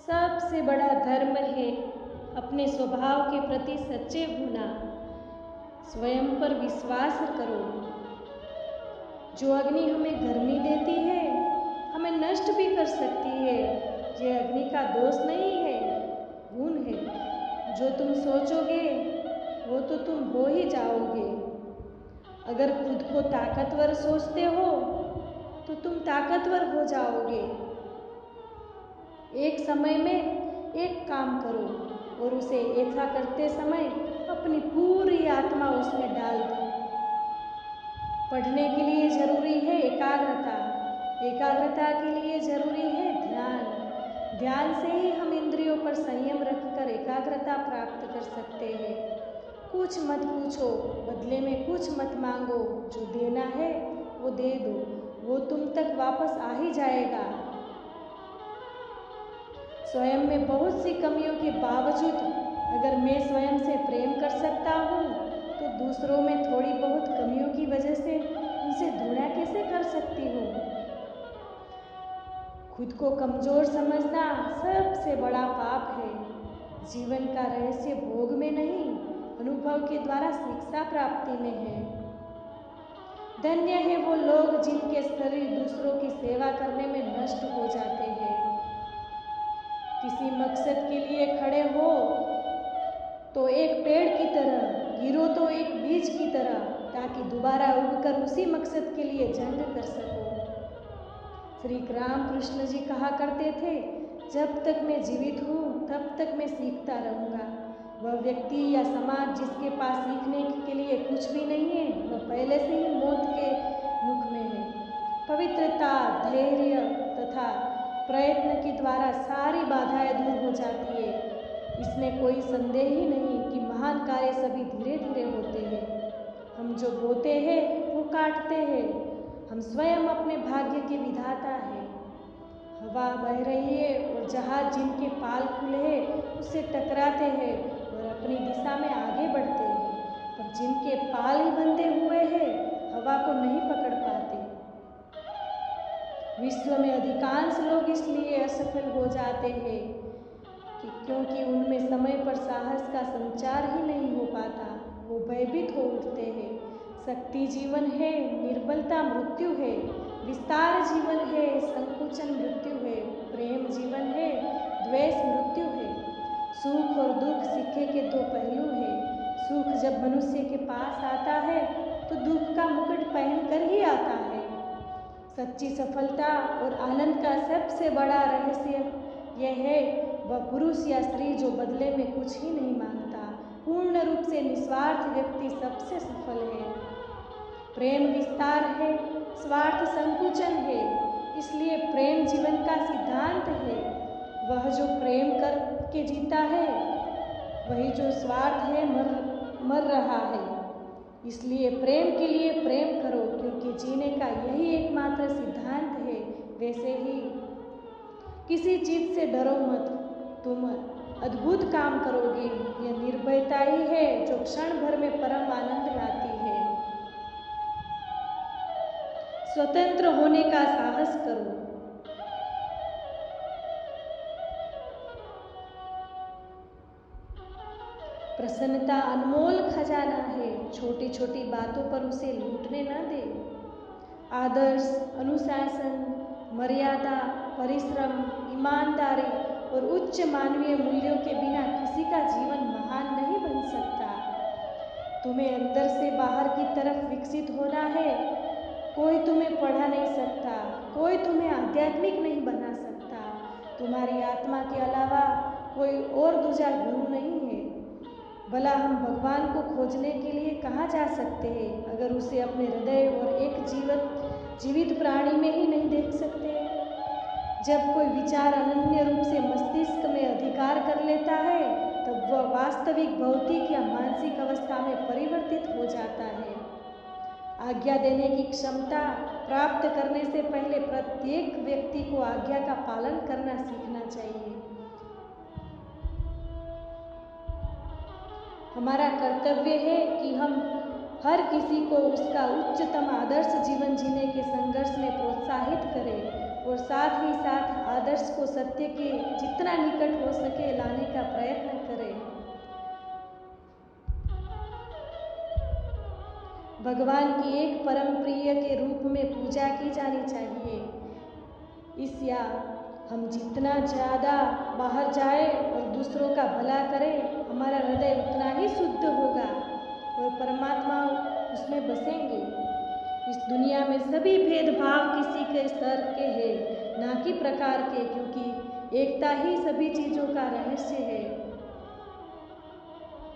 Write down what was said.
सबसे बड़ा धर्म है अपने स्वभाव के प्रति सच्चे होना। स्वयं पर विश्वास करो। जो अग्नि हमें गर्मी देती है, हमें नष्ट भी कर सकती है। यह अग्नि का दोष नहीं है, गुण है। जो तुम सोचोगे वो तो तुम हो ही जाओगे। अगर खुद को ताकतवर सोचते हो तो तुम ताकतवर हो जाओगे। एक समय में एक काम करो और उसे ऐसा करते समय अपनी पूरी आत्मा उसमें डाल दो। पढ़ने के लिए जरूरी है एकाग्रता, एकाग्रता के लिए जरूरी है ध्यान। ध्यान से ही हम इंद्रियों पर संयम रखकर एकाग्रता प्राप्त कर सकते हैं। कुछ मत पूछो, बदले में कुछ मत मांगो। जो देना है वो दे दो, वो तुम तक वापस आ ही जाएगा। स्वयं में बहुत सी कमियों के बावजूद अगर मैं स्वयं से प्रेम कर सकता हूँ तो दूसरों में थोड़ी बहुत कमियों की वजह से उनसे घृणा कैसे कर सकती हूँ। खुद को कमजोर समझना सबसे बड़ा पाप है। जीवन का रहस्य भोग में नहीं, अनुभव के द्वारा शिक्षा प्राप्ति में है। धन्य है वो लोग जिनके शरीर दूसरों की सेवा करने में नष्ट हो जाते हैं। किसी मकसद के लिए खड़े हो तो एक पेड़ की तरह, गिरो तो एक बीज की तरह, ताकि दोबारा उगकर उसी मकसद के लिए जंग कर सको। श्री रामकृष्ण जी कहा करते थे, जब तक मैं जीवित हूँ तब तक मैं सीखता रहूँगा। वह व्यक्ति या समाज जिसके पास सीखने के लिए कुछ भी नहीं है, वह पहले से ही मौत के मुख में है। पवित्रता, धैर्य तथा प्रयत्न के द्वारा सारी बाधाएं दूर हो जाती है। इसमें कोई संदेह ही नहीं कि महान कार्य सभी धीरे धीरे होते हैं। हम जो बोते हैं वो काटते हैं। हम स्वयं अपने भाग्य के विधाता हैं। हवा बह रही है और जहाज जिनके पाल खुले हैं उससे टकराते हैं और अपनी दिशा में आगे बढ़ते हैं, पर जिनके पाल ही बंधे हुए हैं हवा को नहीं पकड़ पाते। विश्व में अधिकांश लोग इसलिए असफल हो जाते हैं कि क्योंकि उनमें समय पर साहस का संचार ही नहीं हो पाता। वो भयभीत हो उठते हैं। शक्ति जीवन है, निर्बलता मृत्यु है। विस्तार जीवन है, संकुचन मृत्यु है। प्रेम जीवन है, द्वेष मृत्यु है। सुख और दुख सिक्के के दो पहलू हैं। सुख जब मनुष्य के पास आता है तो दुख का मुकुट पहनकर ही आता है। सच्ची सफलता और आनंद का सबसे बड़ा रहस्य यह है, वह पुरुष या स्त्री जो बदले में कुछ ही नहीं मांगता। पूर्ण रूप से निस्वार्थ व्यक्ति सबसे सफल है। प्रेम विस्तार है, स्वार्थ संकुचन है। इसलिए प्रेम जीवन का सिद्धांत है। वह जो प्रेम करके जीता है, वही जो स्वार्थ है मर रहा है। इसलिए प्रेम के लिए प्रेम करो, क्योंकि जीने का यही एकमात्र सिद्धांत है। वैसे ही किसी चीज से डरो मत, तुम अद्भुत काम करोगे। यह निर्भयता ही है जो क्षण भर में परम आनंद लाती है। स्वतंत्र होने का साहस करो। प्रसन्नता अनमोल खजाना है। छोटी छोटी बातों पर उसे लूटने न दे। आदर्श, अनुशासन, मर्यादा, परिश्रम, ईमानदारी और उच्च मानवीय मूल्यों के बिना किसी का जीवन महान नहीं बन सकता। तुम्हें अंदर से बाहर की तरफ विकसित होना है। कोई तुम्हें पढ़ा नहीं सकता, कोई तुम्हें आध्यात्मिक नहीं बना सकता। तुम्हारी आत्मा के अलावा कोई और दूसरा गुरु नहीं है। भला हम भगवान को खोजने के लिए कहाँ जा सकते हैं, अगर उसे अपने हृदय और एक जीवित प्राणी में ही नहीं देख सकते। जब कोई विचार अनन्य रूप से मस्तिष्क में अधिकार कर लेता है, तब वह वास्तविक भौतिक या मानसिक अवस्था में परिवर्तित हो जाता है। आज्ञा देने की क्षमता प्राप्त करने से पहले प्रत्येक व्यक्ति को आज्ञा का पालन करना सीखना चाहिए। हमारा कर्तव्य है कि हम हर किसी को उसका उच्चतम आदर्श जीवन जीने के संघर्ष में प्रोत्साहित करें और साथ ही साथ आदर्श को सत्य के जितना जितना निकट हो सके लाने का प्रयत्न करें। भगवान की एक परम प्रिय के रूप में पूजा की जानी चाहिए। इस या हम जितना ज़्यादा बाहर जाए और दूसरों का भला करें, हमारा हृदय उतना ही शुद्ध होगा और परमात्मा उसमें बसेंगे। इस दुनिया में सभी भेदभाव किसी के स्तर के हैं, ना कि प्रकार के, क्योंकि एकता ही सभी चीज़ों का रहस्य है।